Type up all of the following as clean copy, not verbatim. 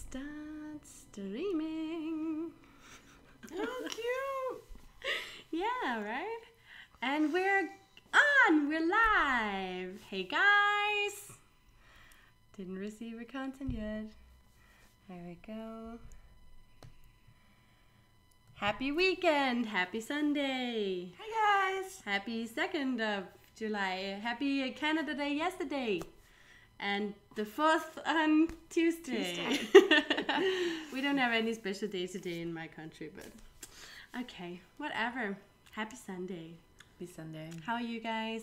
Start streaming. Oh, cute. Yeah, right? And we're on. We're live. Hey, guys. Didn't receive your content yet. There we go. Happy weekend. Happy Sunday. Hi, guys. Happy 2nd of July. Happy Canada Day yesterday. And the 4th on Tuesday. We don't have any special days today in my country, but okay, whatever. Happy Sunday. Happy Sunday. How are you guys?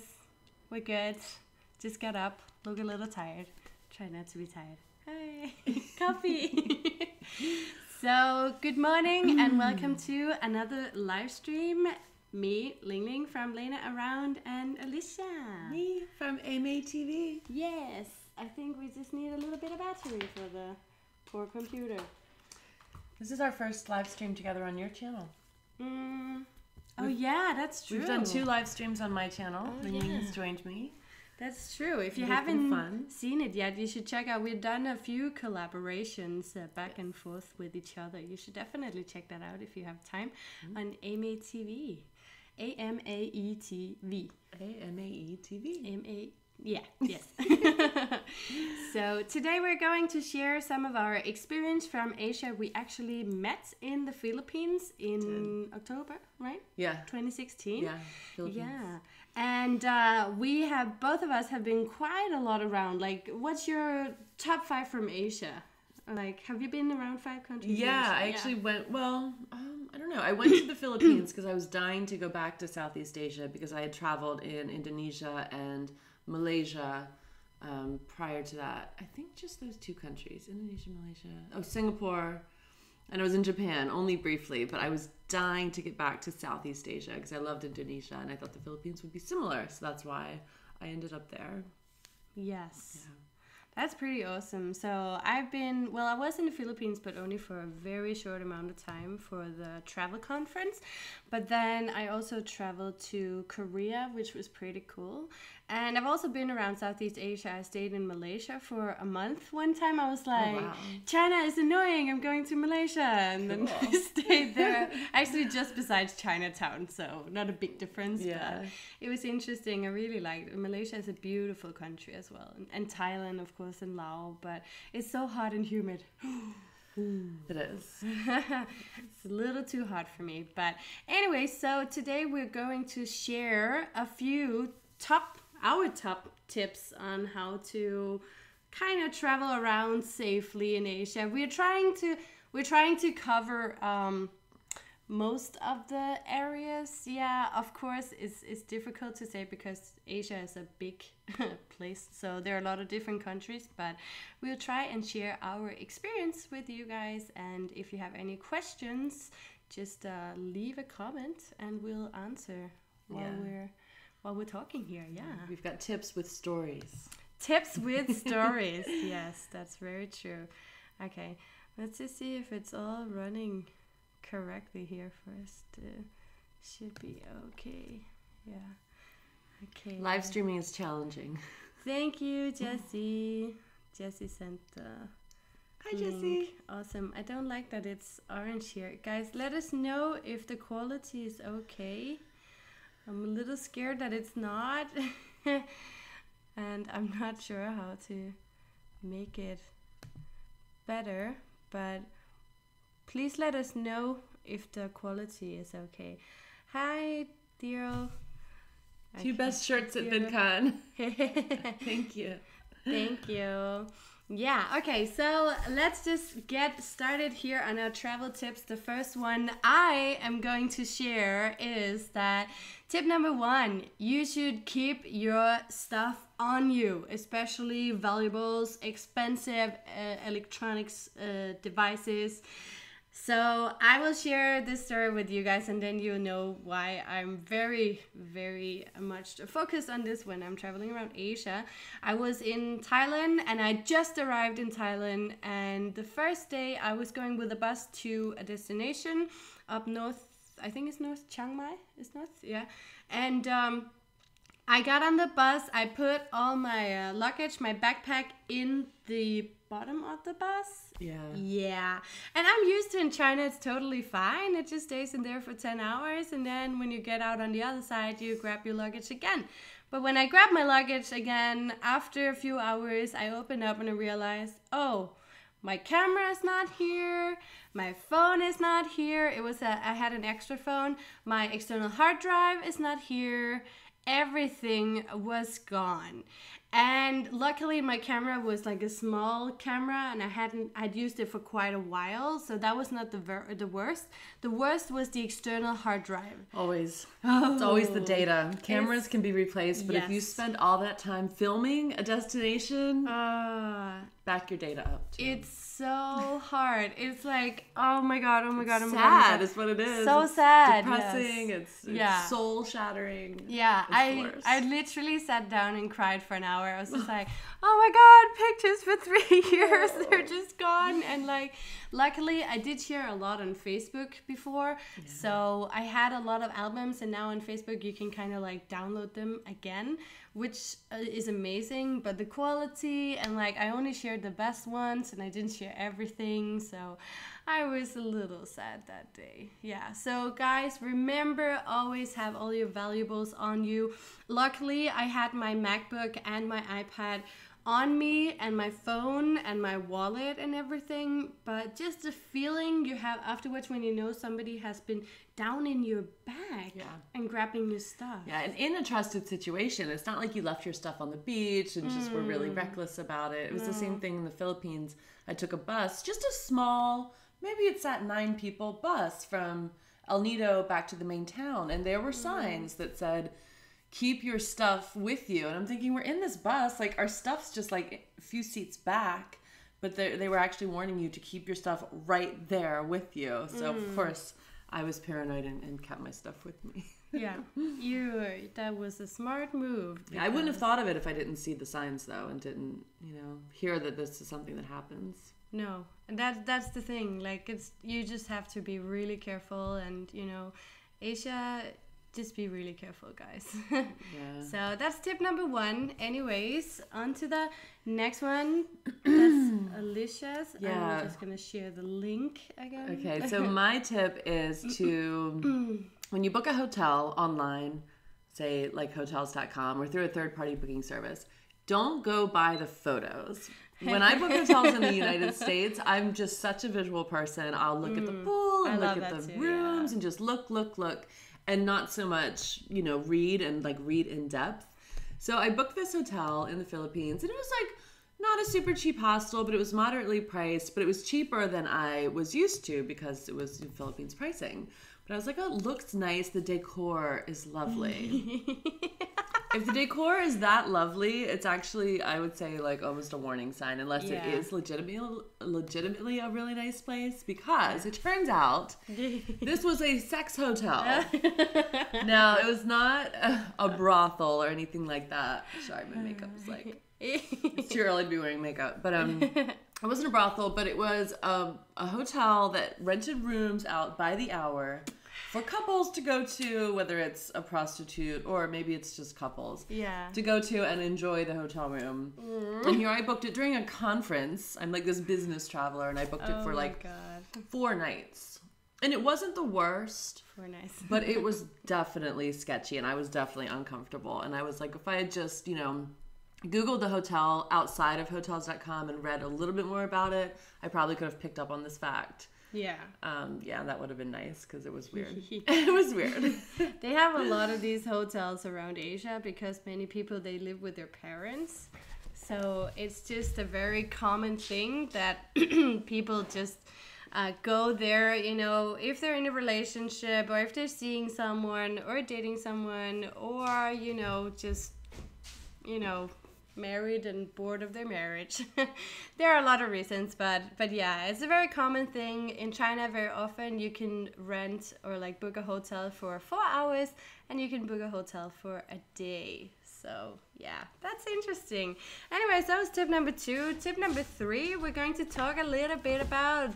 We're good. Just got up. Look a little tired. Try not to be tired. Hey, coffee. So, good morning and welcome to another live stream. Me, Lingling from lenaaround, and Alicia. Me from Amaetv. Yes, I think we just need a little bit of battery for the poor computer. This is our first live stream together on your channel. Oh yeah, that's true. We've done 2 live streams on my channel. Oh, Lingling yeah. has joined me. That's true. If you They've been fun. haven't seen it yet, you should check out. We've done a few collaborations back and forth with each other. You should definitely check that out if you have time on Amaetv. Amaetv. Amaetv. Yes. So today we're going to share some of our experience from Asia. We actually met in the Philippines in October, right? Yeah. 2016. Yeah. Philippines. Yeah. And both of us have been quite a lot around. Like, what's your top 5 from Asia? Like, have you been around 5 countries? Yeah, I actually went, I don't know. I went to the Philippines because I was dying to go back to Southeast Asia because I had traveled in Indonesia and Malaysia prior to that. I think just those 2 countries, Indonesia, Malaysia, Singapore, and I was in Japan only briefly, but I was dying to get back to Southeast Asia because I loved Indonesia and I thought the Philippines would be similar, so that's why I ended up there. Yes. Yeah. That's pretty awesome. So I was in the Philippines, but only for a very short amount of time for the travel conference. But then I also traveled to Korea, which was pretty cool. And I've also been around Southeast Asia. I stayed in Malaysia for a month. One time I was like, wow. China is annoying, I'm going to Malaysia. And then I stayed there, actually just besides Chinatown, so not a big difference. Yeah. But it was interesting. I really liked it. Malaysia is a beautiful country as well. And Thailand, of course, and Laos. But it's so hot and humid. It is. It's a little too hot for me. But anyway, so today we're going to share a few top tips on how to kind of travel around safely in Asia. We're trying to cover most of the areas. Yeah, of course, it's difficult to say because Asia is a big place, so there are a lot of different countries, but we'll try and share our experience with you guys. And if you have any questions, just leave a comment and we'll answer while we're talking here. Yeah. We've got tips with stories. Tips with stories. Yes, that's very true. Okay, let's just see if it's all running correctly here first. Should be okay. Yeah. Okay. Live streaming is challenging. Thank you, Jessie. Jessie sent the Hi, link. Jessie. Awesome. I don't like that it's orange here. Guys, let us know if the quality is okay. I'm a little scared that it's not. And I'm not sure how to make it better, but please let us know if the quality is okay. Hi, Daryl. 2 best shirts at VidCon. Thank you. Thank you. Yeah, okay, so let's just get started here on our travel tips. The first one I am going to share is that tip number 1, you should keep your stuff on you, especially valuables, expensive electronics devices. So I will share this story with you guys, and then you'll know why I'm very, very much focused on this when I'm traveling around Asia. I was in Thailand, and I just arrived in Thailand, and the first day I was going with a bus to a destination up north. I think it's North Chiang Mai. It's north, yeah. And I got on the bus. I put all my luggage, my backpack in the bottom of the bus. Yeah. And I'm used to in China, it's totally fine. It just stays in there for 10 hours. And then when you get out on the other side, you grab your luggage again. But when I grabbed my luggage again, after a few hours, I opened up and I realized, oh, my camera is not here. My phone is not here. I had an extra phone. My external hard drive is not here. Everything was gone. And luckily my camera was like a small camera and I'd used it for quite a while, so that was not the worst. The worst was the external hard drive. Always. It's always the data. Cameras can be replaced, but if you spend all that time filming a destination, back your data up too. It's so hard. It's like, oh my god. Sad is what it is. So it's sad. Depressing. Yes. It's soul shattering. Yeah, I literally sat down and cried for an hour. I was just like, oh my god, pictures for 3 years, they're just gone. And like, luckily I did share a lot on Facebook before, so I had a lot of albums, and now on Facebook you can kind of like download them again, which is amazing. But the quality, and like I only shared the best ones and I didn't share everything, so I was a little sad that day. Yeah, so guys, remember, always have all your valuables on you. Luckily I had my MacBook and my iPad on me, and my phone and my wallet and everything, but just the feeling you have afterwards when you know somebody has been down in your bag and grabbing your stuff. Yeah, and in a trusted situation, it's not like you left your stuff on the beach and just were really reckless about it. It was the same thing in the Philippines. I took a bus, just a small, maybe it's that 9 people bus from El Nido back to the main town, and there were signs that said, keep your stuff with you. And I'm thinking, we're in this bus, like our stuff's just like a few seats back, but they were actually warning you to keep your stuff right there with you. So of course I was paranoid and kept my stuff with me. Yeah, that was a smart move. I wouldn't have thought of it if I didn't see the signs though, and didn't, hear that this is something that happens. No, and that's the thing. Like, you just have to be really careful, and Asia, just be really careful, guys. So that's tip number 1. Anyways, on to the next one. That's Alicia's. I'm just gonna share the link again. Okay, so my tip is to, when you book a hotel online, say like hotels.com or through a third-party booking service, don't go by the photos. When I book hotels in the United States, I'm just such a visual person. I'll look at the pool and look at the rooms and just look, and not so much, read in depth. So I booked this hotel in the Philippines, and it was like not a super cheap hostel, but it was moderately priced, but it was cheaper than I was used to because it was Philippines pricing. But I was like, oh, it looks nice. The decor is lovely. If the decor is that lovely, it's actually, I would say, like almost a warning sign, unless it is legitimately a really nice place, because it turns out this was a sex hotel. Now, it was not a brothel or anything like that. Sorry, my makeup is like, it's too early to be wearing makeup. But it wasn't a brothel, but it was a hotel that rented rooms out by the hour for couples to go to, whether it's a prostitute or maybe it's just couples, to go to and enjoy the hotel room. And here I booked it during a conference. I'm like this business traveler, and I booked it for like 4 nights. And it wasn't the worst, 4 nights, but it was definitely sketchy, and I was definitely uncomfortable. And I was like, if I had just, Googled the hotel outside of hotels.com and read a little bit more about it, I probably could have picked up on this fact. Yeah. That would have been nice because it was weird. It was weird. They have a lot of these hotels around Asia because many people, they live with their parents. So it's just a very common thing that people just go there, if they're in a relationship or if they're seeing someone or dating someone or, just, married and bored of their marriage. There are a lot of reasons, but yeah, it's a very common thing in China. Very often you can rent or like book a hotel for 4 hours, and you can book a hotel for a day. So yeah, that's interesting. Anyways, that was tip number 2. Tip number 3, we're going to talk a little bit about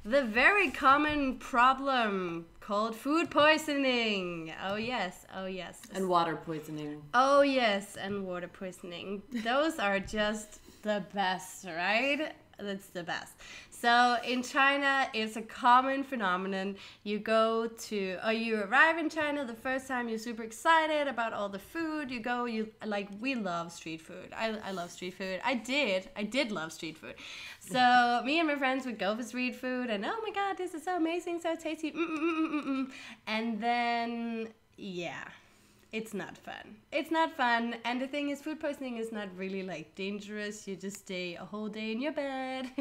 the very common problem called food poisoning. Oh yes, oh yes. And water poisoning. Oh yes, and water poisoning. Those are just the best, right? That's the best. So in China, it's a common phenomenon. You you arrive in China the first time, you're super excited about all the food. We love street food. I love street food. I did love street food. So me and my friends would go for street food and oh my God, this is so amazing, so tasty. And then, yeah. It's not fun. It's not fun. And the thing is, food poisoning is not really like dangerous. You just stay a whole day in your bed,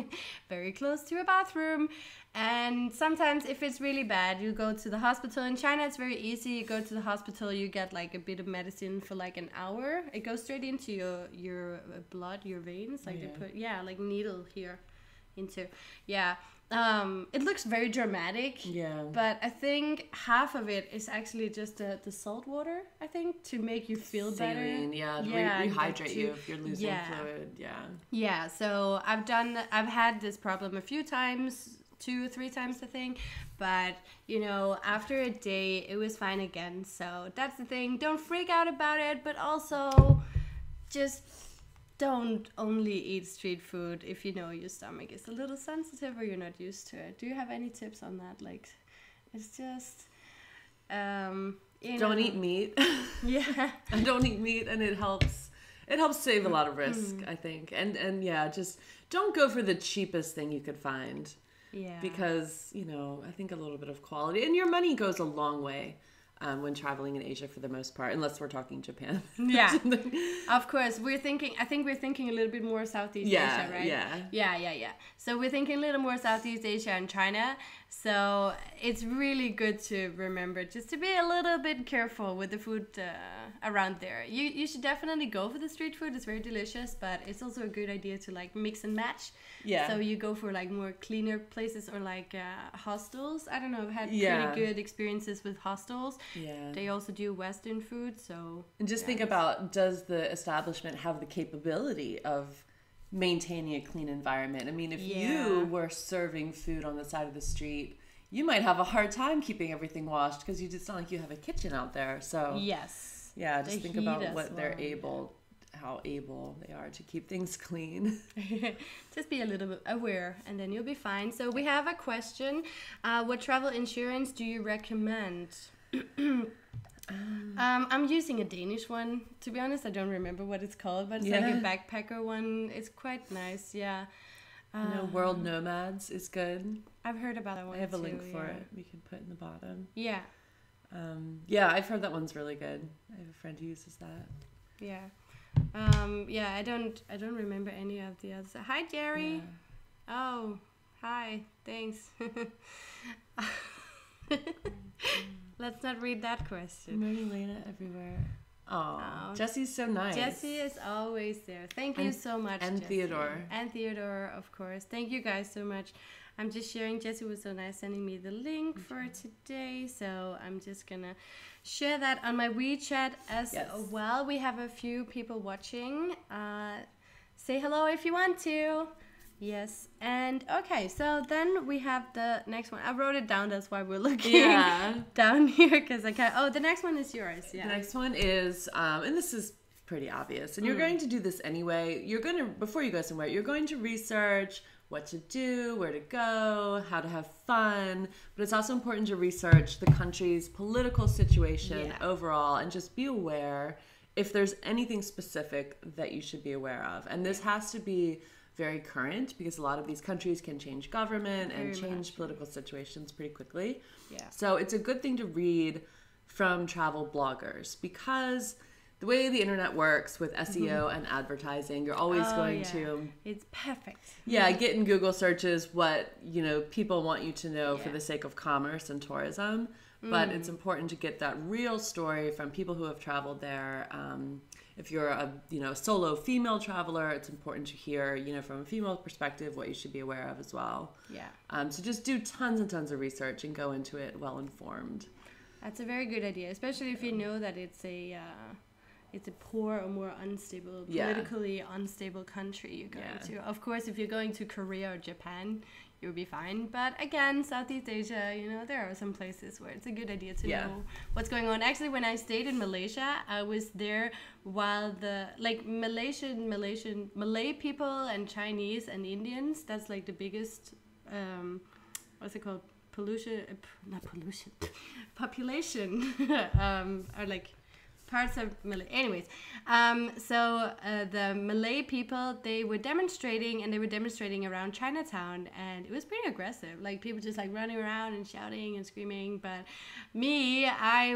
very close to a bathroom. And sometimes if it's really bad, you go to the hospital. In China, it's very easy. You go to the hospital, you get like a bit of medicine for like an hour. It goes straight into your blood, your veins. Like they put, like needle here into, it looks very dramatic, but I think half of it is actually just the salt water, I think, to make you feel better. Rehydrate you if you're losing fluid, Yeah, so I've had this problem a few times, 2 or 3 times, I think, but, after a day, it was fine again, so that's the thing. Don't freak out about it, but also just don't only eat street food if you know your stomach is a little sensitive or you're not used to it. Do you have any tips on that? Like, it's just, don't eat meat. Yeah. I don't eat meat, and it helps save a lot of risk, I think. And just don't go for the cheapest thing you could find. Yeah. Because, I think a little bit of quality, and your money goes a long way. When traveling in Asia for the most part, unless we're talking Japan. Yeah, of course. I think we're thinking a little bit more Southeast Asia, right? Yeah. So we're thinking a little more Southeast Asia and China. So it's really good to remember just to be a little bit careful with the food around there. You should definitely go for the street food. It's very delicious, but it's also a good idea to like mix and match. Yeah. So you go for like more cleaner places or like hostels. I don't know. I've had pretty good experiences with hostels. Yeah. They also do Western food, so... And just think about, does the establishment have the capability of maintaining a clean environment? I mean, if you were serving food on the side of the street, you might have a hard time keeping everything washed because it's not like you have a kitchen out there. So yes. Yeah, just think about what how able they are to keep things clean. Just be a little bit aware and then you'll be fine. So we have a question. What travel insurance do you recommend? I'm using a Danish one. To be honest, I don't remember what it's called, but it's like a backpacker one. It's quite nice, yeah. World Nomads is good. I've heard about that one. I have a link for it we can put in the bottom. Yeah. I've heard that one's really good. I have a friend who uses that. Yeah. I don't remember any of the others. Hi, Jerry. Yeah. Oh, hi. Thanks. Let's not read that question. Mary Lena everywhere. Oh, Jesse's so nice. Jessie is always there. Thank you so much, And Jessie. Theodore. And Theodore, of course. Thank you guys so much. I'm just sharing. Jessie was so nice sending me the link for today. So I'm just going to share that on my WeChat as well. We have a few people watching. Say hello if you want to. Yes, and okay, so then we have the next one. I wrote it down, that's why we're looking down here, because I can't. Oh, the next one is yours, yeah. The next one is, and this is pretty obvious, and you're going to do this anyway. Before you go somewhere, you're going to research what to do, where to go, how to have fun, but it's also important to research the country's political situation overall, and just be aware if there's anything specific that you should be aware of. And this has to be very current because a lot of these countries can change government and change political situations pretty quickly. Yeah. So it's a good thing to read from travel bloggers because the way the internet works with SEO and advertising, you're always going to... It's perfect. Yeah, get in Google searches what, people want you to know for the sake of commerce and tourism. But it's important to get that real story from people who have traveled there. If you're a solo female traveler, it's important to hear from a female perspective what you should be aware of as well. Yeah. So just do tons and tons of research and go into it well informed. That's a very good idea, especially if you know that it's it's a poor or more unstable, politically unstable country you're going to. Of course, if you're going to Korea or Japan, you'll be fine. But again, Southeast Asia, you know, there are some places where it's a good idea to know what's going on. Actually, when I stayed in Malaysia, I was there while the like Malay people and Chinese and Indians, that's like the biggest what's it called? Population are like parts of Malay. Anyways, so the Malay people, they were demonstrating, and they were demonstrating around Chinatown, and it was pretty aggressive. Like people just like running around and shouting and screaming. But me, I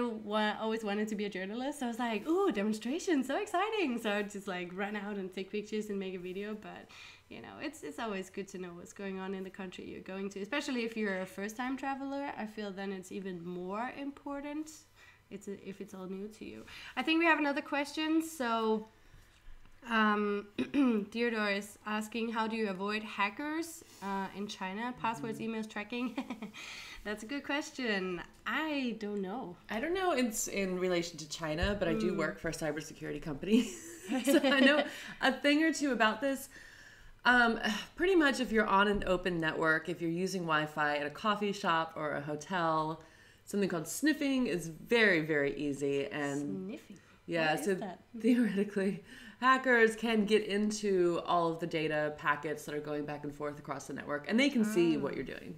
always wanted to be a journalist. So I was like, ooh, demonstration, so exciting. So I would just like run out and take pictures and make a video. But you know, it's always good to know what's going on in the country you're going to, especially if you're a first-time traveler. I feel then it's even more important. If it's all new to you. I think we have another question. So Theodore is asking, how do you avoid hackers in China? Passwords, emails, tracking? That's a good question. I don't know. It's in relation to China, but I do work for a cybersecurity company. So I know a thing or two about this. Pretty much if you're on an open network, if you're using Wi-Fi at a coffee shop or a hotel, something called sniffing is very, very easy. And sniffing? Yeah, so theoretically, hackers can get into all of the data packets that are going back and forth across the network, and they can see what you're doing.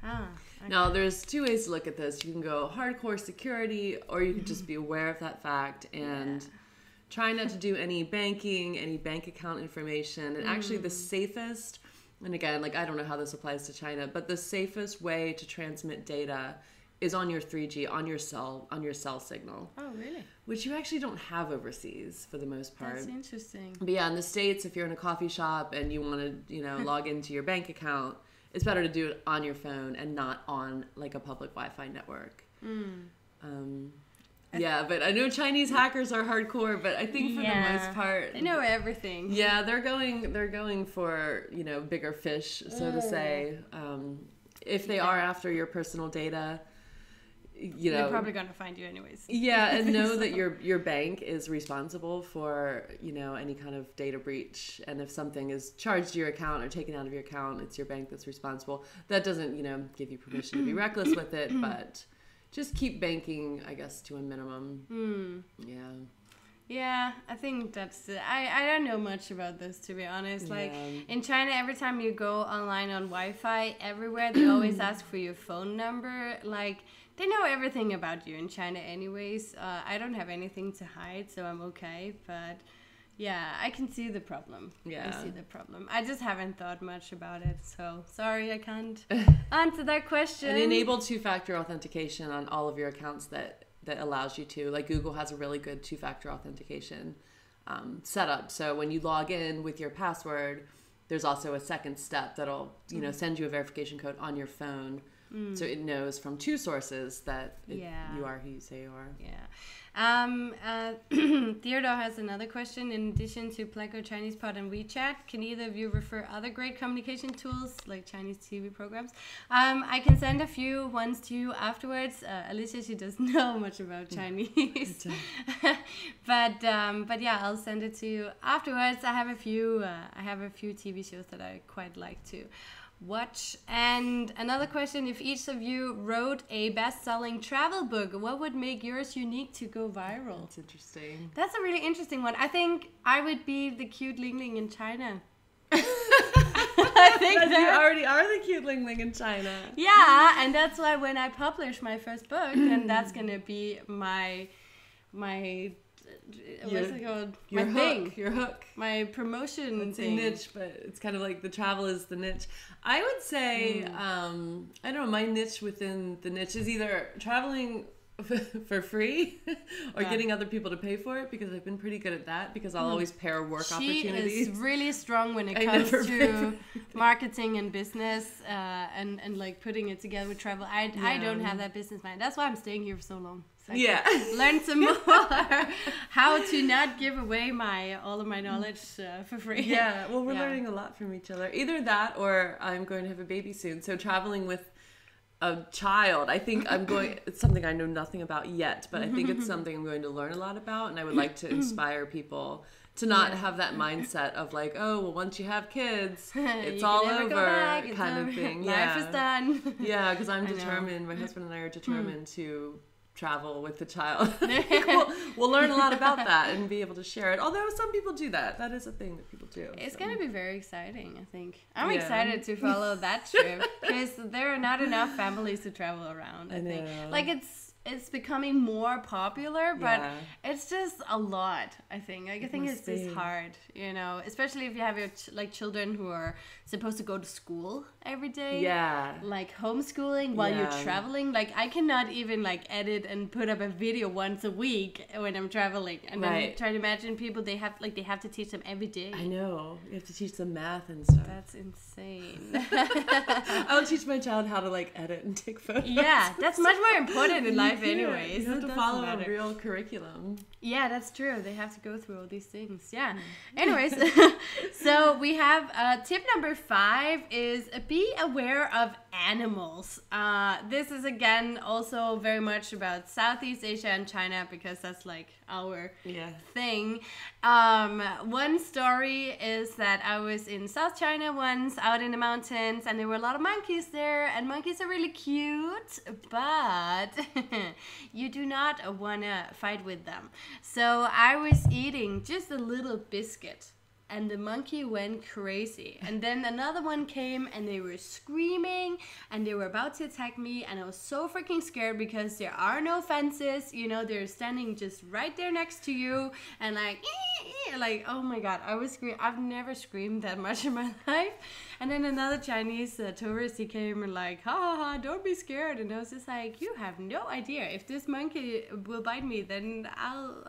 Okay. Now, there's two ways to look at this. You can go hardcore security, or you can just be aware of that fact and try not to do any banking, any bank account information. And actually the safest, and again, like I don't know how this applies to China, but the safest way to transmit data is on your 3G, on your cell signal. Oh, really? Which you actually don't have overseas for the most part. That's interesting. But yeah, in the States, if you're in a coffee shop and you want to, you know, log into your bank account, it's better to do it on your phone and not on like a public Wi-Fi network. Yeah, but I know Chinese hackers are hardcore, but I think for the most part, they know everything. Yeah, they're going for, you know, bigger fish, so to say. If they are after your personal data, you know, they're probably going to find you anyways. Yeah, and know that your bank is responsible for, you know, any kind of data breach. And if something is charged to your account or taken out of your account, it's your bank that's responsible. That doesn't, you know, give you permission to be reckless with it, but just keep banking, I guess, to a minimum. Yeah, I think that's it. I don't know much about this, to be honest. Like in China, every time you go online on Wi-Fi, everywhere they always ask for your phone number. Like they know everything about you in China anyways. I don't have anything to hide, so I'm okay. But yeah, I can see the problem. I see the problem. I just haven't thought much about it. So sorry, I can't answer that question. And enable two-factor authentication on all of your accounts that allows you to. Like Google has a really good two-factor authentication setup. So when you log in with your password, there's also a second step that'll, you know, send you a verification code on your phone. So it knows from two sources that you are who you say you are. Theodore has another question. In addition to Pleco, Chinese Pod, and WeChat, can either of you refer other great communication tools like Chinese TV programs? I can send a few ones to you afterwards. Alicia, she doesn't know much about Chinese, but yeah, I'll send it to you afterwards. I have a few TV shows that I quite like to watch. And another question, if each of you wrote a best-selling travel book, what would make yours unique to go viral? That's interesting. That's a really interesting one. I think I would be the cute Lingling in China. I think that you already are the cute Lingling in China. Yeah, and that's why when I publish my first book, then that's gonna be my what's it called? Your hook. My promotion it's thing. A niche, but it's kind of like the travel is the niche. I would say, I don't know, my niche within the niche is either traveling for free or getting other people to pay for it, because I've been pretty good at that, because I'll always pair work opportunities. She is really strong when it comes to marketing and business and like putting it together with travel. I don't have that business mind. That's why I'm staying here for so long. So learn some more how to not give away all of my knowledge for free. Yeah, well, we're learning a lot from each other. Either that, or I'm going to have a baby soon. So traveling with a child, I think it's something I know nothing about yet, but I think it's something I'm going to learn a lot about, and I would like to inspire people to not have that mindset of like, oh, well, once you have kids, it's all over kind of thing. Life is done. Yeah, because I'm determined, my husband and I are determined to travel with the child. We'll learn a lot about that and be able to share it. Although some people do that. That is a thing that people do. It's going to be very exciting, I think. I'm excited to follow that trip because there are not enough families to travel around, I think. Like it's becoming more popular, but it's just a lot, I think. Like, I think it's just hard, you know, especially if you have your children who are supposed to go to school every day. Yeah. Like homeschooling while you're traveling. Like, I cannot even like edit and put up a video once a week when I'm traveling. And then try to imagine people they have to teach them every day. I know. You have to teach them math and stuff. That's insane. I'll teach my child how to like edit and take photos. Yeah, that's much more important in life anyways. You have to follow a real curriculum. Yeah, that's true. They have to go through all these things. Yeah. Anyways, so we have tip number 5 is be aware of animals. This is again also very much about Southeast Asia and China because that's like our thing. One story is that I was in South China once out in the mountains and there were a lot of monkeys there, and monkeys are really cute, but you do not want to fight with them. So I was eating just a little biscuit and the monkey went crazy, and then another one came and they were screaming and they were about to attack me, and I was so freaking scared because there are no fences, you know, they're standing just right there next to you, and like oh my god, I was screaming. I've never screamed that much in my life. And then another Chinese tourist, he came and like, ha ha ha, don't be scared. And I was just like, you have no idea. If this monkey will bite me, then I'll,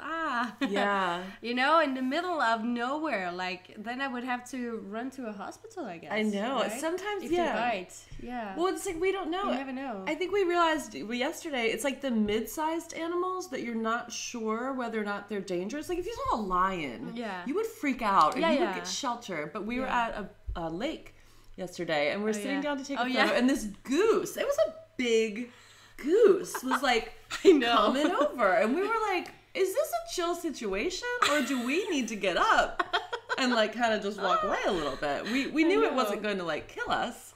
yeah. You know, in the middle of nowhere, like, then I would have to run to a hospital, I guess. I know. Right? Sometimes, if they bite. Yeah. Well, it's like, we don't know. You never know. I think we realized yesterday, it's like the mid-sized animals that you're not sure whether or not they're dangerous. Like, if you saw a lion, you would freak out and you would get shelter. But we were at a lake yesterday, and we're sitting down to take a photo, and this goose, it was a big goose, was like coming over, and we were like, is this a chill situation, or do we need to get up and like kind of just walk away a little bit? We knew it wasn't going to like kill us,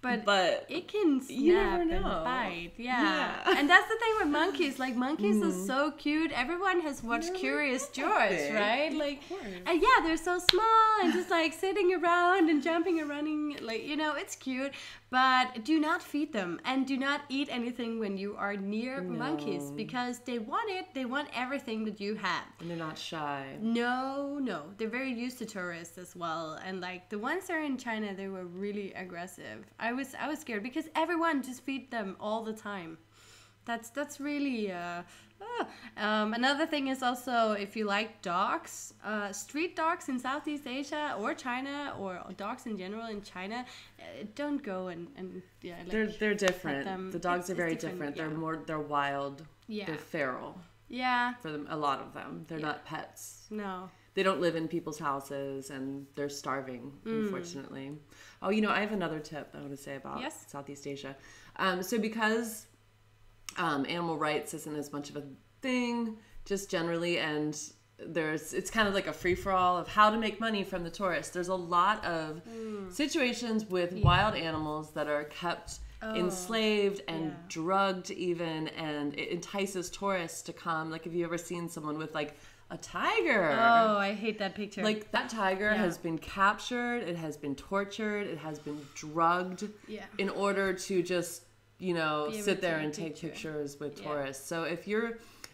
but it can snap and bite. Yeah. And that's the thing with monkeys. Like, monkeys are so cute. Everyone has watched Curious George, right? Like, and they're so small and just like sitting around and jumping and running. Like, you know, it's cute. But do not feed them, and do not eat anything when you are near monkeys, because they want it. They want everything that you have. And they're not shy. No. They're very used to tourists as well. And like the ones that are in China, they were really aggressive. I was scared because everyone just feed them all the time. That's really another thing is also, if you like dogs, street dogs in Southeast Asia or China, or dogs in general in China, don't go and like, they're different. The dogs are very different. They're wild. Yeah. They're feral. Yeah. For them, a lot of them. They're not pets. No. They don't live in people's houses, and they're starving, unfortunately. Oh, you know, I have another tip I want to say about Southeast Asia. So because animal rights isn't as much of a thing just generally, and it's kind of like a free-for-all of how to make money from the tourists. There's a lot of situations with wild animals that are kept enslaved and drugged even, and it entices tourists to come. Like, have you ever seen someone with like a tiger? Oh, I hate that picture. Like, that tiger has been captured, it has been tortured, it has been drugged in order to just, you know, sit there and take pictures with tourists. So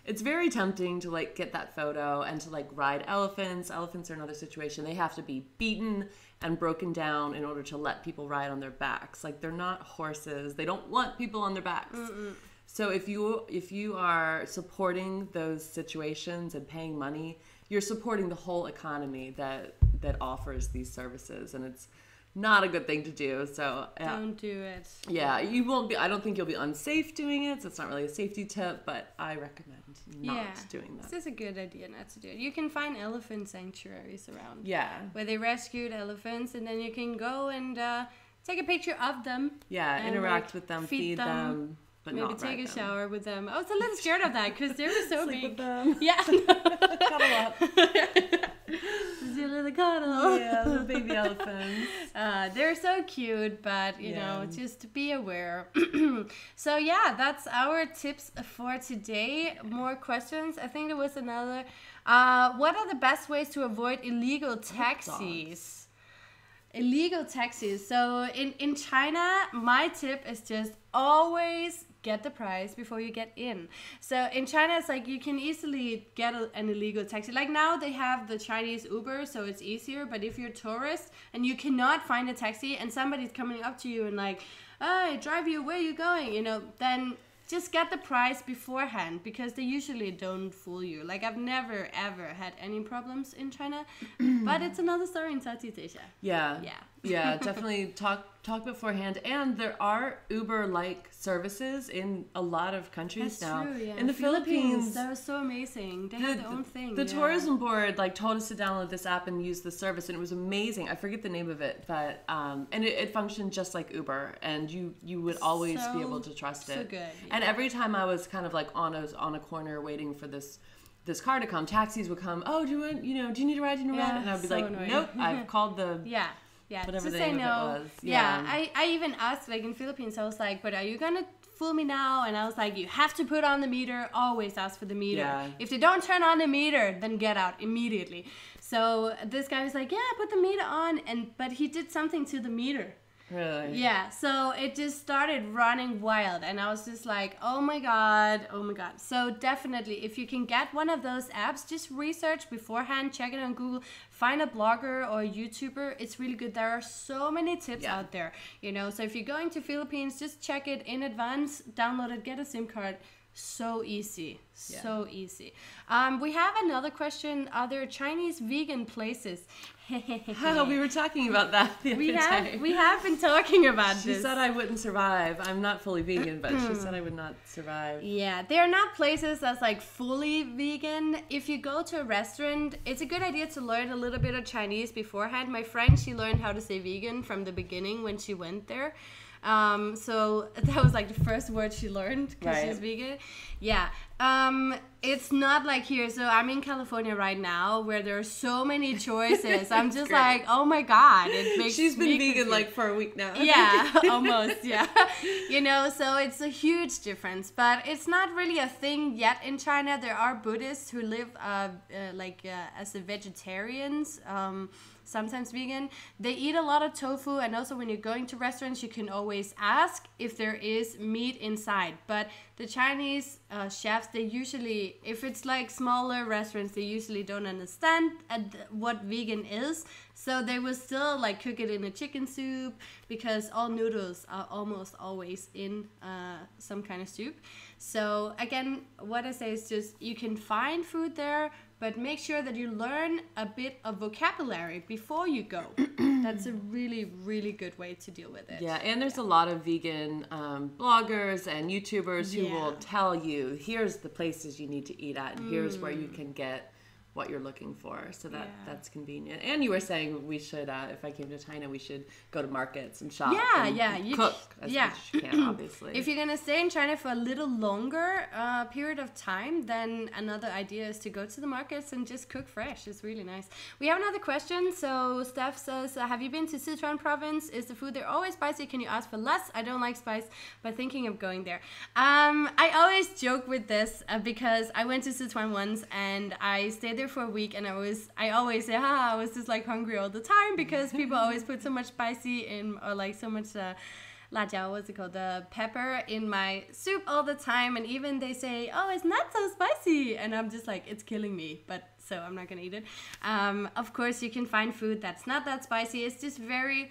it's very tempting to like get that photo and to like ride elephants. Elephants are another situation. They have to be beaten and broken down in order to let people ride on their backs. Like, they're not horses. They don't want people on their backs. So if you are supporting those situations and paying money, you're supporting the whole economy that offers these services, and it's not a good thing to do. So don't do it. Yeah, you won't be. I don't think you'll be unsafe doing it. So it's not really a safety tip, but I recommend not doing that. This is a good idea not to do it. You can find elephant sanctuaries around. Yeah, where they rescued elephants, and then you can go and take a picture of them. Yeah, and, interact like, with them, feed them, but maybe not take a ride them. shower with them. I was a little scared of that because they were so Sleep big. with them. Yeah. Cuddle up. Just a little cuddle. Yeah, the baby elephants. They're so cute, but you know, just be aware. So yeah, that's our tips for today. More questions. I think there was another. What are the best ways to avoid illegal taxis? Illegal taxis. So in China, my tip is just always get the price before you get in. So in China, it's like you can easily get an illegal taxi. Like now they have the Chinese Uber, so it's easier. But if you're a tourist and you cannot find a taxi and somebody's coming up to you and like, hey, drive you, where are you going? You know, then just get the price beforehand because they usually don't fool you. Like I've never ever had any problems in China, but it's another story in Southeast Asia. Yeah. Definitely talk beforehand. And there are Uber-like services in a lot of countries now. True, yeah. In the Philippines, that was so amazing. They had their own thing. The tourism board like told us to download this app and use the service, and it was amazing. I forget the name of it, but and it functioned just like Uber, and you would always be able to trust it. So good. Yeah. And every time I was kind of like on a corner waiting for this car to come, taxis would come. Oh, do you need a ride? And I'd be like, annoying. Nope, I've called the whatever the name of it was. Yeah. I even asked, like in Philippines, I was like, but are you gonna fool me now? And I was like, you have to put on the meter. Always ask for the meter. Yeah. If they don't turn on the meter, then get out immediately. So this guy was like, yeah, put the meter on, but he did something to the meter. Really? Yeah, so it just started running wild, and I was just like, oh my god. So definitely, if you can get one of those apps, just research beforehand, check it on Google, find a blogger or a YouTuber. It's really good. There are so many tips out there, you know. So if you're going to Philippines, just check it in advance, download it, get a SIM card. So easy. So easy. We have another question. Are there Chinese vegan places? We were talking about that the other day. We have been talking about this. She said I wouldn't survive. I'm not fully vegan, but she said I would not survive. Yeah, they're not places that's like fully vegan. If you go to a restaurant, it's a good idea to learn a little bit of Chinese beforehand. My friend, she learned how to say vegan from the beginning when she went there. So that was like the first word she learned because she's vegan. Yeah. It's not like here. So I'm in California right now where there are so many choices. I'm just like, oh my God. It makes She's been me vegan like for a week now. Yeah, almost. Yeah. You know, so it's a huge difference, but it's not really a thing yet in China. There are Buddhists who live as a vegetarians. Sometimes vegan. They eat a lot of tofu, and also when you're going to restaurants, you can always ask if there is meat inside. But the Chinese chefs, they usually, if it's like smaller restaurants, they usually don't understand what vegan is. So they will still like cook it in a chicken soup because all noodles are almost always in some kind of soup. So again, what I say is just you can find food there, but make sure that you learn a bit of vocabulary before you go. That's a really, really good way to deal with it. Yeah, and there's a lot of vegan bloggers and YouTubers who will tell you, here's the places you need to eat at, and here's where you can get what you're looking for. So that's convenient. And you were saying we should, if I came to China, we should go to markets and shop and cook as much as you can, obviously. If you're going to stay in China for a little longer period of time, then another idea is to go to the markets and just cook fresh. It's really nice. We have another question. So Steph says, have you been to Sichuan province? Is the food there always spicy? Can you ask for less? I don't like spice, but thinking of going there. I always joke with this because I went to Sichuan once and I stayed there for a week, and I always say, I was just like hungry all the time because people always put so much spicy in, or like so much lajiao, what's it called, the pepper in my soup all the time, and even they say, oh, it's not so spicy, and I'm just like, it's killing me, but so I'm not gonna eat it. Of course you can find food that's not that spicy. It's just very,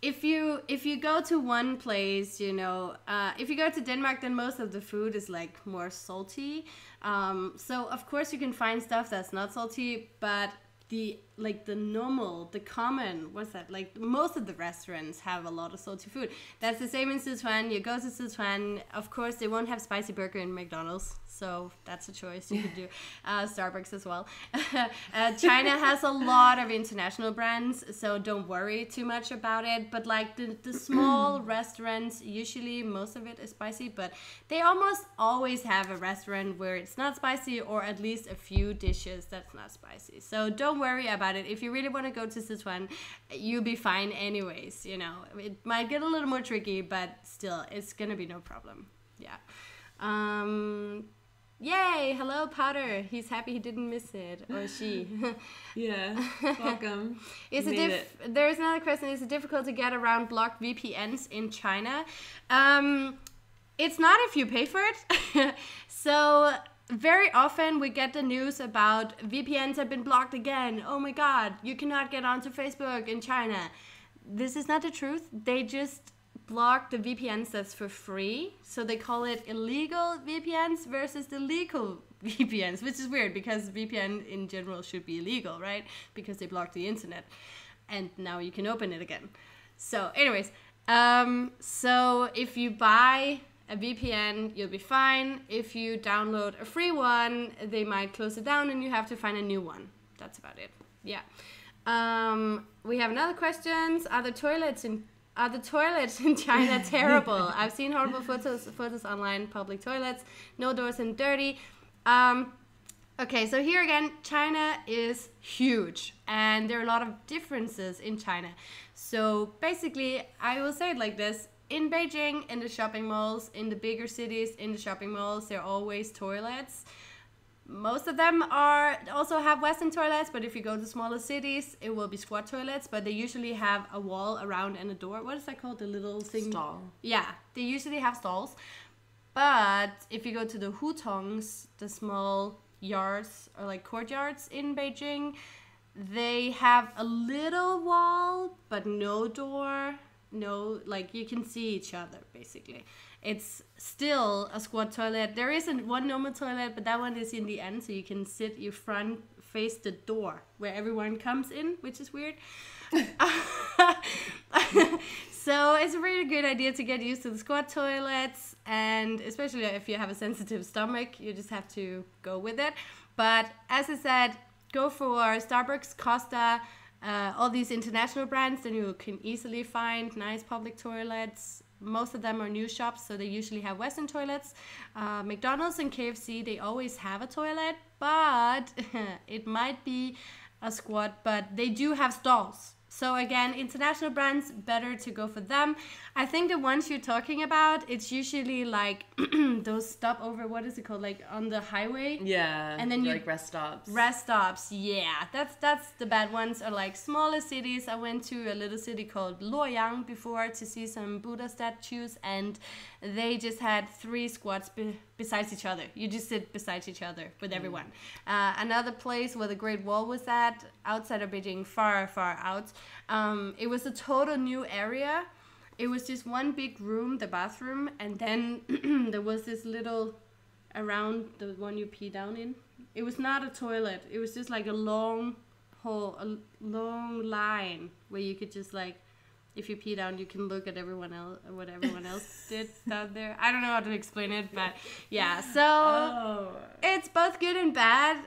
if you go to one place, you know, if you go to Denmark, then most of the food is like more salty. So of course you can find stuff that's not salty, but the normal, the common, what's that? Like most of the restaurants have a lot of salty food. That's the same in Sichuan. You go to Sichuan, of course, they won't have spicy burger in McDonald's. So that's a choice you could do. Starbucks as well. China has a lot of international brands, so don't worry too much about it. But like the small restaurants, usually most of it is spicy, but they almost always have a restaurant where it's not spicy, or at least a few dishes that's not spicy. So don't worry about it. If you really want to go to Sichuan, you'll be fine anyways. You know, it might get a little more tricky, but still, it's gonna be no problem. Yeah. Yay! Hello, Potter. He's happy he didn't miss it, or she. Yeah, welcome. There's another question. Is it difficult to get around blocked VPNs in China? It's not if you pay for it. So very often we get the news about VPNs have been blocked again. Oh my God, you cannot get onto Facebook in China. This is not the truth. They just block the VPNs that's for free. So they call it illegal VPNs versus the legal VPNs, which is weird because VPN in general should be illegal, right? Because they block the internet and now you can open it again. So anyways, so if you buy a VPN, you'll be fine. If you download a free one, they might close it down and you have to find a new one. That's about it. Yeah. We have another question. Are the toilets in China terrible? I've seen horrible photos online, public toilets, no doors and dirty. Okay, so here again, China is huge and there are a lot of differences in China. So basically, I will say it like this. In Beijing, in the shopping malls, in the bigger cities, in the shopping malls, there are always toilets. Most of them also have Western toilets, but if you go to smaller cities, it will be squat toilets, but they usually have a wall around and a door. What is that called? The little thing? Stall. Yeah, they usually have stalls. But if you go to the hutongs, the small yards or like courtyards in Beijing, they have a little wall, but no door. No, like you can see each other basically. It's still a squat toilet. There isn't one normal toilet, but that one is in the end, so you can sit your front face the door where everyone comes in, which is weird. So it's a really good idea to get used to the squat toilets, and especially if you have a sensitive stomach, you just have to go with it. But as I said, go for Starbucks, Costa, all these international brands, then you can easily find nice public toilets. Most of them are new shops, so they usually have Western toilets. McDonald's and KFC, they always have a toilet, but it might be a squat, but they do have stalls. So again, international brands, better to go for them. I think the ones you're talking about, it's usually like those stopover, what is it called? Like on the highway? Yeah, and then like rest stops. Rest stops, yeah. That's the bad ones, are like smaller cities. I went to a little city called Luoyang before to see some Buddha statues, and they just had 3 squats besides each other. You just sit beside each other with everyone. Another place where the Great Wall was at, outside of Beijing, far, far out. It was a total new area. It was just one big room, the bathroom, and then there was this little around the one you pee down in. It was not a toilet. It was just like a long hole, a long line where you could just like, if you pee down, you can look at everyone else, what everyone else did down there. I don't know how to explain it, but yeah. So It's both good and bad.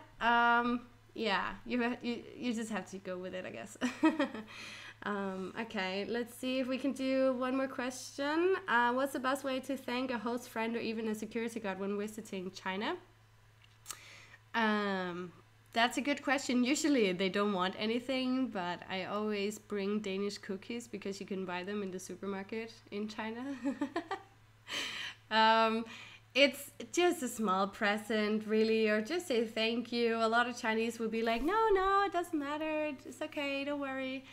Yeah, you just have to go with it, I guess. Okay, let's see if we can do one more question. What's the best way to thank a host, friend, or even a security guard when visiting China? That's a good question. Usually they don't want anything, but I always bring Danish cookies because you can buy them in the supermarket in China. It's just a small present, really, or just say thank you. A lot of Chinese would be like, no, it doesn't matter. It's okay, don't worry.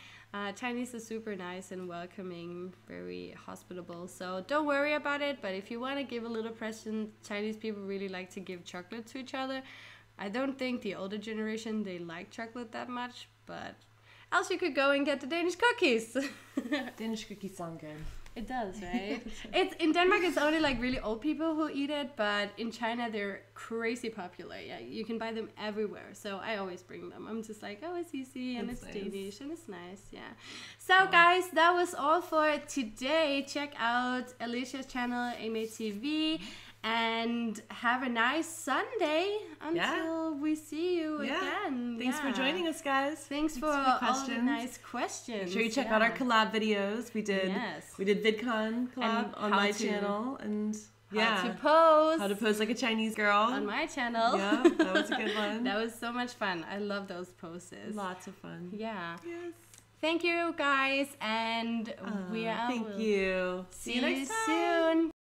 Chinese are super nice and welcoming, very hospitable. So don't worry about it. But if you want to give a little present, Chinese people really like to give chocolate to each other. I don't think the older generation, they like chocolate that much, but else you could go and get the Danish cookies. Danish cookies sound good. It does, right? It's in Denmark. It's only like really old people who eat it, but in China they're crazy popular. Yeah, you can buy them everywhere. So I always bring them. I'm just like, oh, it's easy and That's it's nice. Danish and it's nice. Yeah. So guys, that was all for today. Check out Alicia's channel, Amaetv, and have a nice Sunday until we see you again. Thanks for joining us, guys. Thanks for all the nice questions. Make sure you check out our collab videos. We did VidCon collab And on my channel, and how to pose like a Chinese girl on my channel. Yeah, that was a good one. That was so much fun. I love those poses. Lots of fun. Yeah. Yes. Thank you guys, and we are. Thank you. See you next time. Soon.